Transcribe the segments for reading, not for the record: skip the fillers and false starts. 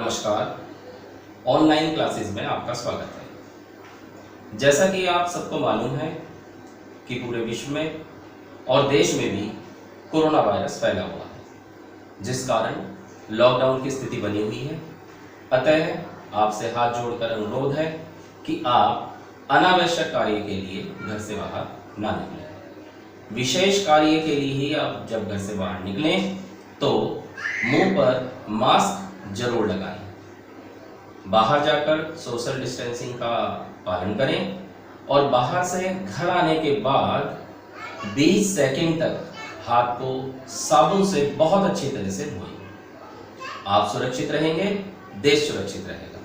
नमस्कार। Online classes में आपका स्वागत है। जैसा कि आप सबको मालूम है कि पूरे विश्व में और देश में भी कोरोना वायरस फैला हुआ है, जिस कारण लॉकडाउन की स्थिति बनी हुई है। अतः आपसे हाथ जोड़कर अनुरोध है कि आप अनावश्यक कार्य के लिए घर से बाहर ना निकलें। विशेष कार्य के लिए ही आप जब घर से बाहर निकलें तो मुंह पर मास्क जरूर लगाएं। बाहर जाकर सोशल डिस्टेंसिंग का पालन करें और बाहर से घर आने के बाद 20 सेकंड तक हाथ को साबुन से बहुत अच्छी तरह से धोएं। आप सुरक्षित रहेंगे, देश सुरक्षित रहेगा।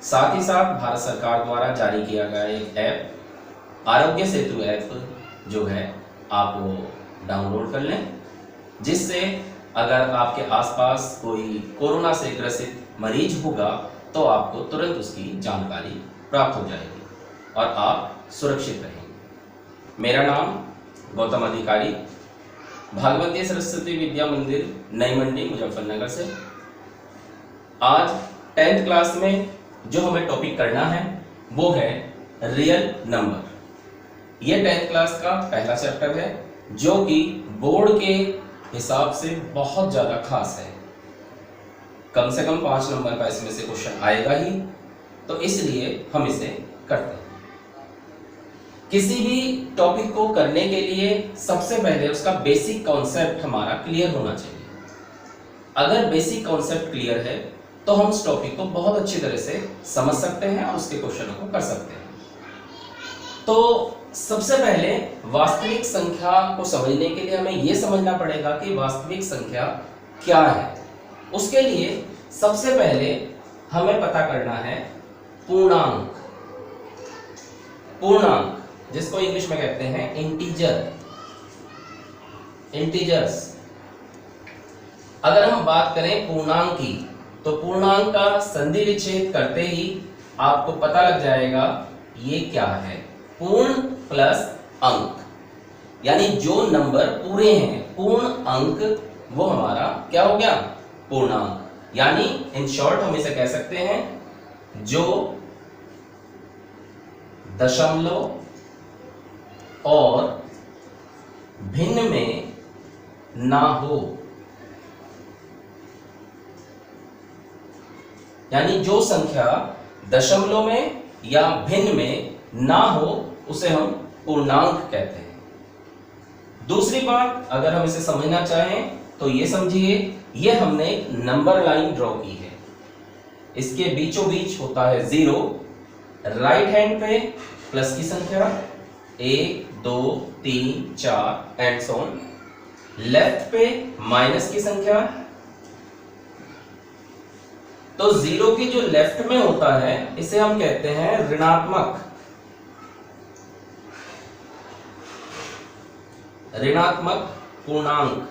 साथ ही साथ भारत सरकार द्वारा जारी किया गया एक ऐप आरोग्य सेतु ऐप जो है आप वो डाउनलोड कर लें, जिससे अगर आपके आसपास कोई कोरोना से ग्रसित मरीज होगा तो आपको तुरंत उसकी जानकारी प्राप्त हो जाएगी और आप सुरक्षित रहेंगे। मेरा नाम गौतम अधिकारी, भागवती सरस्वती विद्या मंदिर नई मंडी मुजफ्फरनगर से। आज 10th क्लास में जो हमें टॉपिक करना है वो है रियल नंबर। ये 10th क्लास का पहला चैप्टर है जो कि बोर्ड के हिसाब से बहुत ज़्यादा खास है। कम से कम 5 नंबर का इसमें से क्वेश्चन आएगा ही, तो इसलिए हम इसे करते हैं। किसी भी टॉपिक को करने के लिए सबसे पहले उसका बेसिक कॉन्सेप्ट हमारा क्लियर होना चाहिए। अगर बेसिक कॉन्सेप्ट क्लियर है तो हम उस टॉपिक को बहुत अच्छी तरह से समझ सकते हैं और उसके क्वेश्चनों को कर सकते हैं। तो सबसे पहले वास्तविक संख्या को समझने के लिए हमें यह समझना पड़ेगा कि वास्तविक संख्या क्या है। उसके लिए सबसे पहले हमें पता करना है पूर्णांक। पूर्णांक जिसको इंग्लिश में कहते हैं इंटीजर्स। अगर हम बात करें पूर्णांक की तो पूर्णांक का संधि विच्छेद करते ही आपको पता लग जाएगा ये क्या है। पूर्ण प्लस अंक, यानी जो नंबर पूरे हैं, पूर्ण अंक, वो हमारा क्या हो गया, पूर्णांक। यानी इन शॉर्ट हम इसे कह सकते हैं जो दशमलव और भिन्न में ना हो, यानी जो संख्या दशमलव में या भिन्न में ना हो उसे हम पूर्णांक कहते हैं। दूसरी बात, अगर हम इसे समझना चाहें तो ये समझिए, ये हमने एक नंबर लाइन ड्रॉ की है। इसके बीचों बीच होता है 0, राइट हैंड पे प्लस की संख्या 1 2 3 4 एंड सो ऑन, लेफ्ट पे माइनस की संख्या। तो 0 की जो लेफ्ट में होता है इसे हम कहते हैं ऋणात्मक पूर्णांक,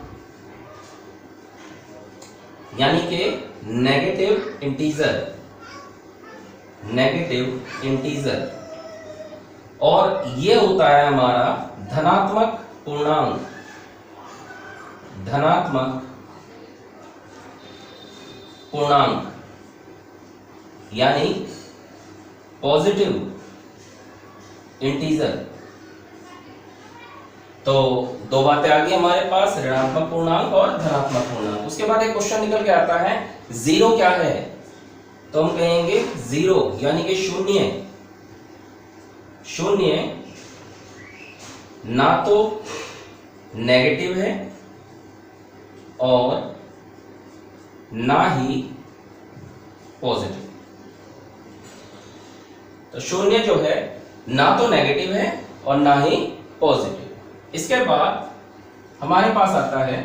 यानी कि नेगेटिव इंटीजर। और ये होता है हमारा धनात्मक पूर्णांक, यानी पॉजिटिव इंटीजर। तो दो बातें आ गई हमारे पास, ऋणात्मक पूर्णांक और धनात्मक पूर्णांक। उसके बाद एक क्वेश्चन निकल के आता है 0 क्या है, तो हम कहेंगे 0 यानी कि शून्य ना तो नेगेटिव है और ना ही पॉजिटिव। तो शून्य जो है ना तो नेगेटिव है और ना ही पॉजिटिव। इसके बाद हमारे पास आता है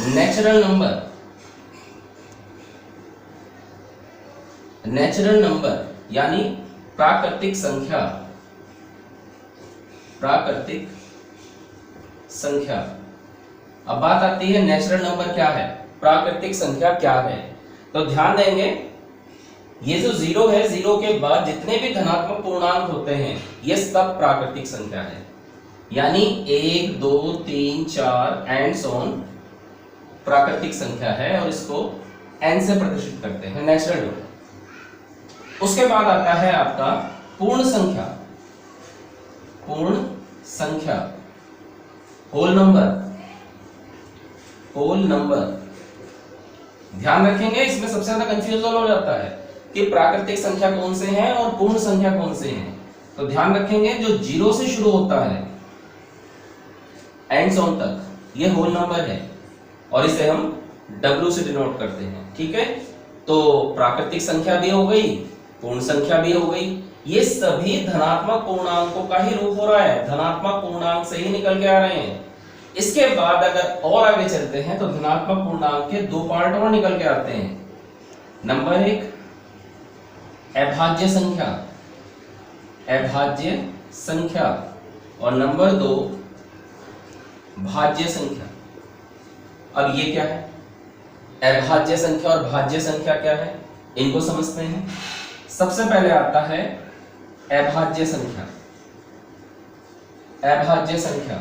नेचुरल नंबर, यानी प्राकृतिक संख्या। अब बात आती है नेचुरल नंबर क्या है, प्राकृतिक संख्या क्या है। तो ध्यान देंगे, ये जो 0 है, 0 के बाद जितने भी धनात्मक पूर्णांक होते हैं ये सब प्राकृतिक संख्या है। यानी 1 2 3 4 एंड सो ऑन प्राकृतिक संख्या है और इसको n से प्रदर्शित करते हैं, नेचुरल नंबर। उसके बाद आता है आपका पूर्ण संख्या, पूर्ण संख्या, होल नंबर, होल नंबर। ध्यान रखेंगे, इसमें सबसे ज्यादा कंफ्यूजन हो जाता है कि प्राकृतिक संख्या कौन से हैं और पूर्ण संख्या कौन से हैं। तो ध्यान रखेंगे, जो 0 से शुरू होता है एंड्स ऑन तक, ये होल नंबर है और इसे हम W से डिनोट करते हैं। ठीक है, तो प्राकृतिक संख्या भी हो गई, पूर्ण संख्या भी हो गई, ये सभी धनात्मक पूर्णांकों का ही रूप हो रहा है, धनात्मक पूर्णांक से ही निकल के आ रहे हैं। इसके बाद अगर और आगे चलते हैं तो धनात्मक पूर्णांक के 2 पार्ट और निकल के आते हैं। नंबर 1 अभाज्य संख्या, अभाज्य संख्या, और नंबर 2 भाज्य संख्या। अब ये क्या है, अभाज्य संख्या और भाज्य संख्या क्या है, इनको समझते हैं। सबसे पहले आता है अभाज्य संख्या। अभाज्य संख्या,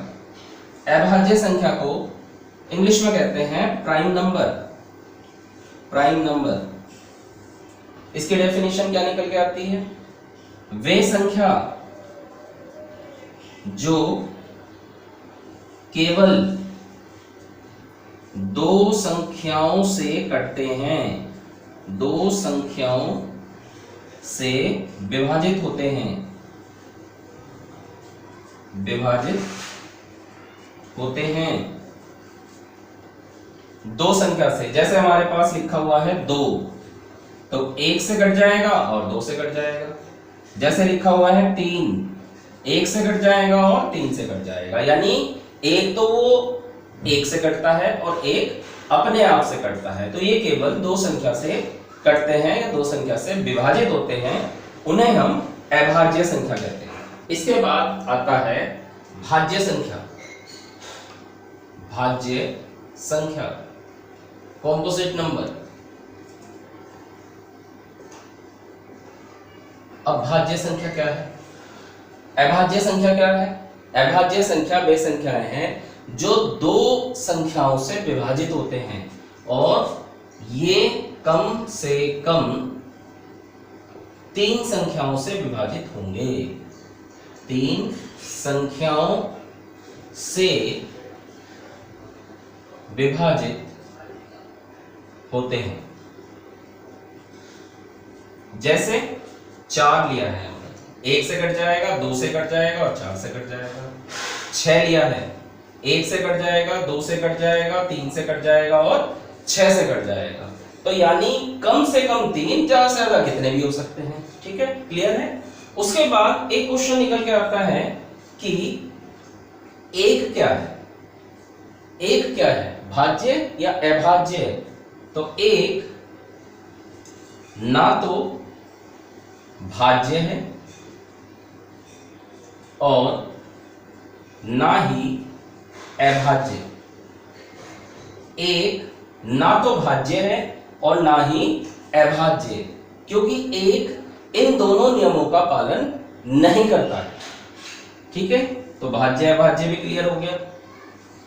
अभाज्य संख्या को इंग्लिश में कहते हैं प्राइम नंबर, प्राइम नंबर। इसकी डेफिनेशन क्या निकल के आती है, वे संख्या जो केवल 2 संख्याओं से कटते हैं, 2 संख्याओं से विभाजित होते हैं, विभाजित होते हैं 2 संख्या से। जैसे हमारे पास लिखा हुआ है 2, तो 1 से कट जाएगा और 2 से कट जाएगा। जैसे लिखा हुआ है 3, 1 से कट जाएगा और 3 से कट जाएगा। यानी एक तो वो 1 से कटता है और एक अपने आप से कटता है। तो ये केवल 2 संख्या से कटते हैं या 2 संख्या से विभाजित होते हैं, उन्हें हम अभाज्य संख्या कहते हैं। इसके बाद आता है भाज्य संख्या। भाज्य संख्या, कॉम्पोजिट नंबर। अब भाज्य संख्या क्या है, अभाज्य संख्या क्या है? अभाज्य संख्या वे संख्याएं हैं जो 2 संख्याओं से विभाजित होते हैं और ये कम से कम 3 संख्याओं से विभाजित होंगे। 3 संख्याओं से विभाजित होते हैं। जैसे 4 लिया है, 1 से कट जाएगा, 2 से कट जाएगा और 4 से कट जाएगा। 6 लिया है, 1 से कट जाएगा, 2 से कट जाएगा, 3 से कट जाएगा और 6 से कट जाएगा। तो यानी कम से कम 3, 4 से ज्यादा कितने भी हो सकते हैं। ठीक है, क्लियर है। उसके बाद एक क्वेश्चन निकल के आता है कि एक क्या है, एक क्या है, भाज्य या अभाज्य? तो एक ना तो भाज्य है और ना ही अभाज्य। एक ना तो भाज्य है और ना ही अभाज्य, क्योंकि एक इन दोनों नियमों का पालन नहीं करता है। ठीक है, तो भाज्य अभाज्य भी क्लियर हो गया।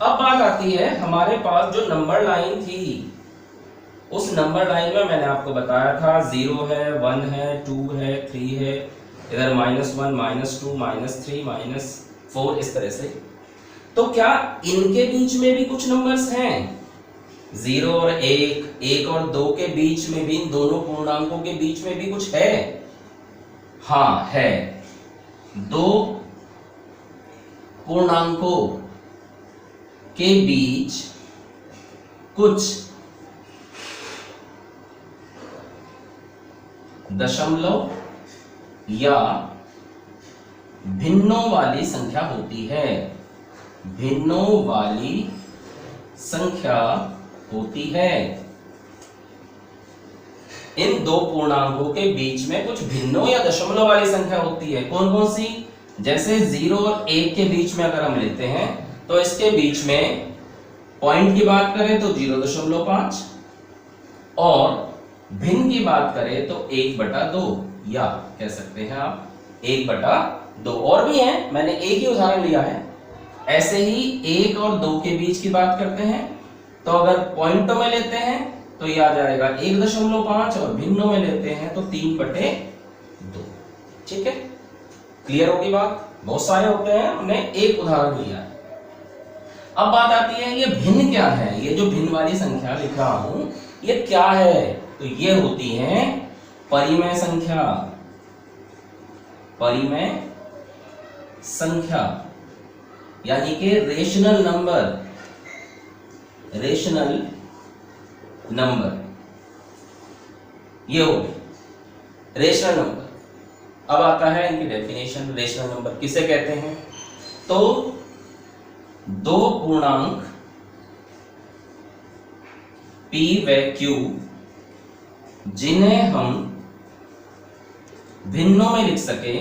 अब बात आती है हमारे पास जो नंबर लाइन थी, उस नंबर लाइन में मैंने आपको बताया था 0 है, 1 है, 2 है, 3 है, इधर -1, -2, -3, -4, इस तरह से। तो क्या इनके बीच में भी कुछ नंबर्स हैं? 0 और 1, 1 और 2 के बीच में भी, इन दोनों पूर्णांकों के बीच में भी कुछ है? हाँ है, 2 पूर्णांकों के बीच कुछ दशमलव या भिन्नों वाली संख्या होती है, भिन्नों वाली संख्या होती है। इन 2 पूर्णांकों के बीच में कुछ भिन्नों या दशमलव वाली संख्या होती है। कौन कौन सी? जैसे 0 और 1 के बीच में अगर हम लेते हैं तो इसके बीच में पॉइंट की बात करें तो 0.5 और भिन्न की बात करें तो 1/2, या कह सकते हैं आप 1/2। और भी हैं, मैंने एक ही उदाहरण लिया है। ऐसे ही 1 और 2 के बीच की बात करते हैं तो अगर पॉइंटों में लेते हैं तो ये आ जाएगा 1.5 और भिन्नों में लेते हैं तो 3/2। ठीक है, क्लियर होगी बात। बहुत सारे होते हैं, हमने एक उदाहरण लिया है। अब बात आती है ये भिन्न क्या है, ये जो भिन्न वाली संख्या लिख रहा हूं ये क्या है, तो ये होती है परिमेय संख्या। परिमेय संख्या यानी कि रेशनल नंबर। रेशनल नंबर ये हो गए रेशनल नंबर। अब आता है इनकी डेफिनेशन। रेशनल नंबर किसे कहते हैं, तो दो पूर्णांक p व q जिन्हें हम भिन्नों में लिख सके,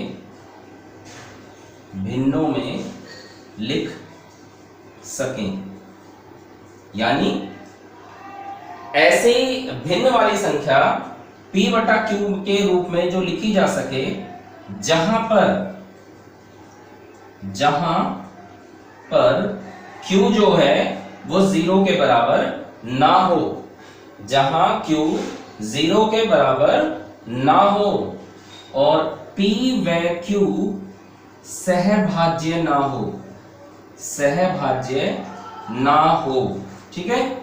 भिन्नों में लिख सकें, यानी ऐसी भिन्न वाली संख्या p बटा q के रूप में जो लिखी जा सके जहां पर q जो है वो 0 के बराबर ना हो, जहां q 0 के बराबर ना हो और p व q सहभाज्य ना हो, सहभाज्य ना हो। ठीक है,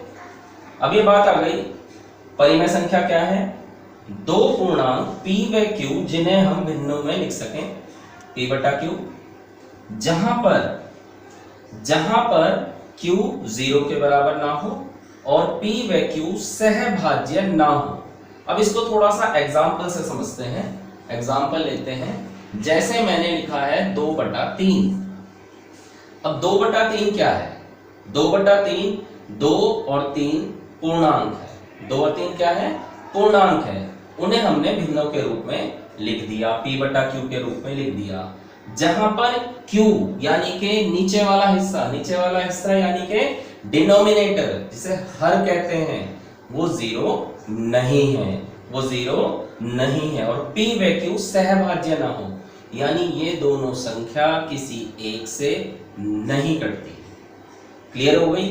अब ये बात आ गई परिमेय संख्या क्या है, दो पूर्णांक p व q जिन्हें हम भिन्नों में लिख सकें, p बटा q, जहां पर q 0 के बराबर ना हो और p व q सहभाज्य ना हो। अब इसको थोड़ा सा एग्जाम्पल से समझते हैं। एग्जाम्पल लेते हैं, जैसे मैंने लिखा है 2/3। अब 2/3 क्या है, 2/3 2 और 3 पूर्णांक है। 2 और 3 क्या है, पूर्णांक है। उन्हें हमने भिन्नों के रूप में लिख दिया, p बटा q के रूप में लिख दिया। जहां पर q यानी कि नीचे वाला हिस्सा यानी कि डिनोमिनेटर जिसे हर कहते हैं वो 0 नहीं है, वो 0 नहीं है और p व q सहभाज्य ना हो, यानी ये दोनों संख्या किसी एक से नहीं कटती। क्लियर हो गई,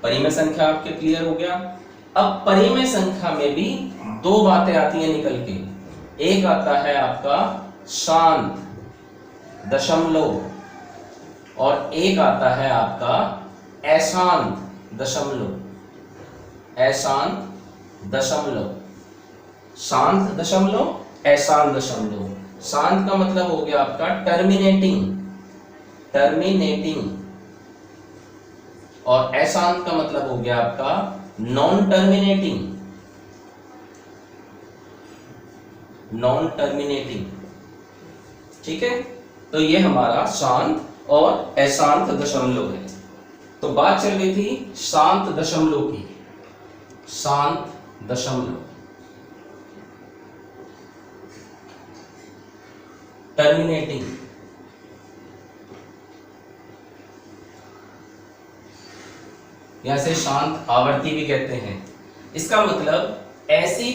परिमेय संख्या आपके क्लियर हो गया। अब परिमेय संख्या में भी दो बातें आती हैं निकल के। एक आता है आपका शांत दशमलव और एक आता है आपका अशांत दशमलव। अशांत दशमलव, शांत दशमलव, अशांत दशमलव। शांत का मतलब हो गया आपका टर्मिनेटिंग और अशांत का मतलब हो गया आपका नॉन टर्मिनेटिंग। ठीक है, तो ये हमारा शांत और अशांत दशमलव है। तो बात चल रही थी शांत दशमलव की। शांत दशमलव, टर्मिनेटिंग, या से शांत आवर्ती भी कहते हैं। इसका मतलब ऐसी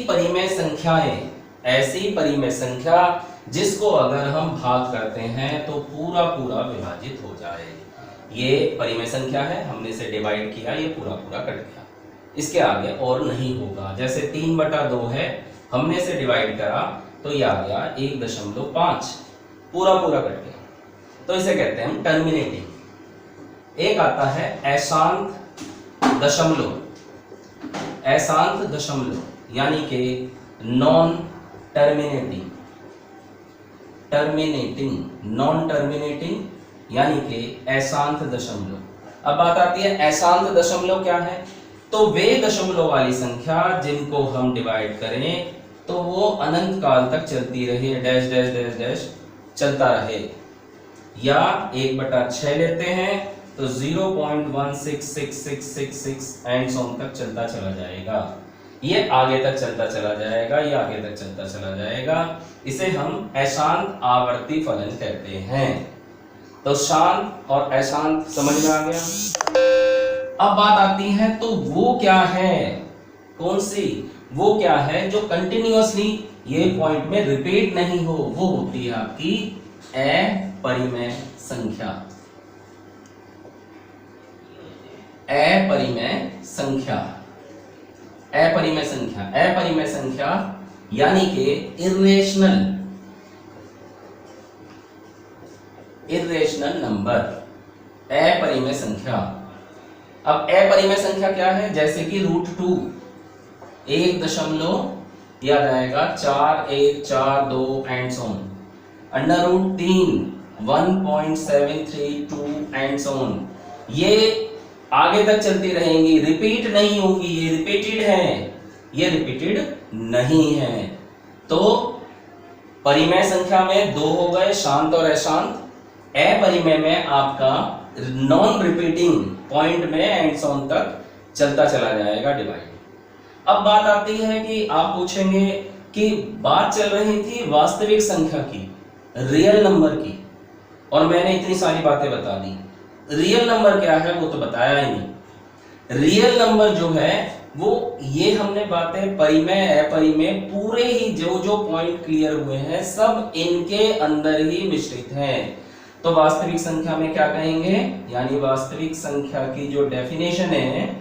परिमेय संख्या जिसको अगर हम भाग करते हैं तो पूरा पूरा विभाजित हो जाए। ये परिमेय संख्या है, हमने इसे डिवाइड किया, ये पूरा पूरा कट गया, इसके आगे और नहीं होगा। जैसे 3/2 है, हमने इसे डिवाइड करा तो ये आ गया 1.5, पूरा पूरा कट गया, तो इसे कहते हैं हम टर्मिनेटिंग। एक आता है अशांत दशमलव यानी कि नॉन टर्मिनेटिंग यानी कि अशांत दशमलव। अब बात आती है अशांत दशमलव क्या है, तो वे दशमलव वाली संख्या जिनको हम डिवाइड करें तो वो अनंत काल तक चलती रहे, डैश डैश डैश डैश चलता रहे, या 1/6 लेते हैं तो 0.16666 एंड ऑन तक चलता चला जाएगा। ये आगे तक चलता चला जाएगा, ये आगे तक चलता चला जाएगा। इसे हम अशांत आवर्ती फलन कहते हैं। तो शांत और अशांत समझ में आ गया। अब बात आती है तो वो क्या है, कौन सी, वो क्या है जो कंटिन्यूअसली ये पॉइंट में रिपीट नहीं हो, वो होती है आपकी अपरिमेय संख्या। अपरिमेय संख्या अपरिमेय संख्या, अपरिमेय संख्या यानी कि इर्रेशनल नंबर, अपरिमेय संख्या। अब अपरिमेय संख्या क्या है? जैसे कि √2 1 दशमलव याद आएगा 4142 and so on, √3 1.732 and so on. ये आगे तक चलती रहेंगी, रिपीट नहीं होगी। ये रिपीटेड है, ये रिपीटेड नहीं है। तो परिमेय संख्या में 2 हो गए, शांत और अशांत। अपरिमेय में आपका नॉन रिपीटिंग पॉइंट में एंड सो ऑन तक चलता चला जाएगा डिवाइड। अब बात आती है कि आप पूछेंगे कि बात चल रही थी वास्तविक संख्या की, रियल नंबर की, और मैंने इतनी सारी बातें बता दी। रियल नंबर क्या है वो तो बताया ही नहीं। रियल नंबर जो है वो, ये हमने बातें परिमेय अपरिमेय पूरे ही जो जो पॉइंट क्लियर हुए हैं सब इनके अंदर ही मिश्रित हैं। तो वास्तविक संख्या में क्या कहेंगे, यानी वास्तविक संख्या की जो डेफिनेशन है,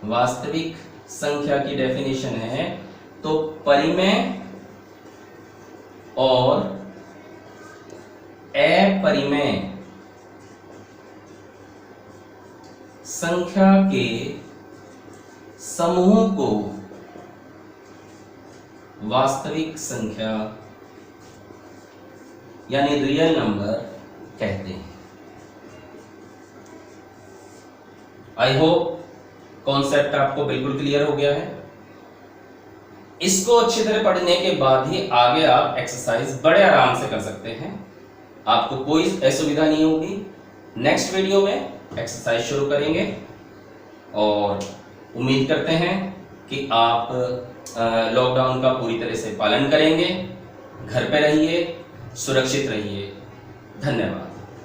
वास्तविक संख्या की डेफिनेशन है तो परिमेय और अपरिमेय संख्या के समूह को वास्तविक संख्या यानी रियल नंबर कहते हैं। आई होप कॉन्सेप्ट आपको बिल्कुल क्लियर हो गया है। इसको अच्छी तरह पढ़ने के बाद ही आगे आप एक्सरसाइज बड़े आराम से कर सकते हैं, आपको कोई असुविधा नहीं होगी। नेक्स्ट वीडियो में एक्सरसाइज शुरू करेंगे और उम्मीद करते हैं कि आप लॉकडाउन का पूरी तरह से पालन करेंगे। घर पे रहिए, सुरक्षित रहिए। धन्यवाद।